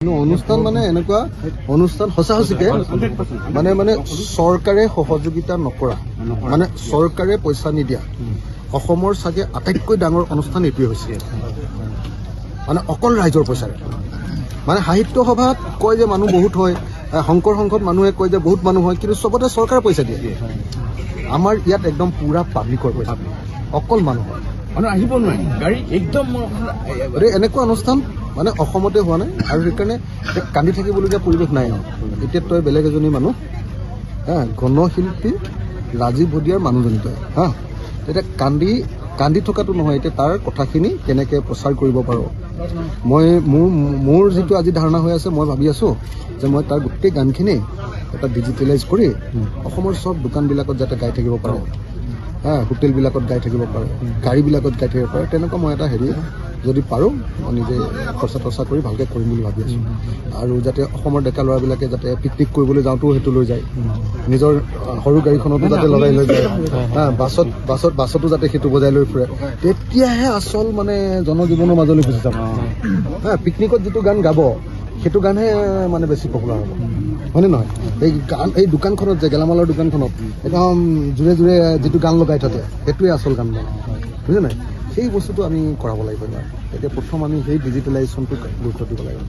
অনুষ্ঠান মানে এনেকুৱা অনুষ্ঠান সঁচাসঁচিকে মানে মানে চৰকাৰে সহযোগিতা নকৰা মানে চৰকাৰে পইচা নিদিয়া অসমৰ চাগে আটাইতকৈ ডাঙৰ অনুষ্ঠান এইটোৱে হৈছে মানে অকল ৰাইজৰ পইচাৰে মানে সাহিত্য সভাত কয় যে মানুহ বহুত হয় শংকৰ সংঘত মানুহে কয় যে বহুত মানুহ হয় কিন্তু চবতে চৰকাৰে পইচা দিয়ে আমাৰ ইয়াত একদম পুৰা পাব্লিকৰ পইচা অকল মানুহ হয় মানুহ আহিব নোৱাৰে গাড়ী একদম এনেকুৱা অনুষ্ঠান মানে অসমতে হোৱা নাই আৰু সেইকাৰণে কান্দি থাকিবলগীয়া পৰিৱেশ নাই এতিয়া তই বেলেগ এজনী মানুহ গণশিল্পী ৰাজীৱ ভদিয়াৰ মানুহজনী তই এতিয়া কান্দি থকাটো নহয় এতিয়া তাৰ কথাখিনি কেনেকৈ প্ৰচাৰ কৰিব পাৰোঁ মই মোৰ যিটো আজি ধাৰণা হৈ আছে মই ভাবি আছোঁ যে মই তাৰ গোটেই গানখিনি এটা ডিজিটেলাইজ কৰি অসমৰ চব দোকানবিলাকত যাতে গাই থাকিব পাৰোঁ হোটেলবিলাকত গাই থাকিব পাৰে গাড়ীবিলাকত গাই থাকিব পাৰে তেনেকুৱা মই এটা হেৰি যদি পাৰোঁ মই নিজে খৰচা তৰচা কৰি ভালকৈ কৰিম বুলি ভাবি আছোঁ আৰু যাতে অসমৰ ডেকা ল'ৰাবিলাকে যাতে পিকনিক কৰিবলৈ যাওঁতেও সেইটো লৈ যায় নিজৰ সৰু গাড়ীখনতো যাতে লগাই লৈ যায় বাছতো যাতে সেইটো বজাই লৈ ফুৰে তেতিয়াহে আচল মানে জনজীৱনৰ মাজলৈ গুচি যাব পিকনিকত যিটো গান গাব সেইটো গানহে মানে বেছি পপুলাৰ হ'ব হয়নে নহয় এই দোকানখনত যে গেলামালৰ দোকানখনত একদম জোৰে জোৰে যিটো গান লগাই থাকে সেইটোৱে আচল গান মানে বুজিছে নাই সেই বস্তুটো আমি কৰাব লাগিব এতিয়া প্ৰথম আমি সেই ডিজিটেলাইজেশ্যনটো গুৰুত্ব দিব লাগিব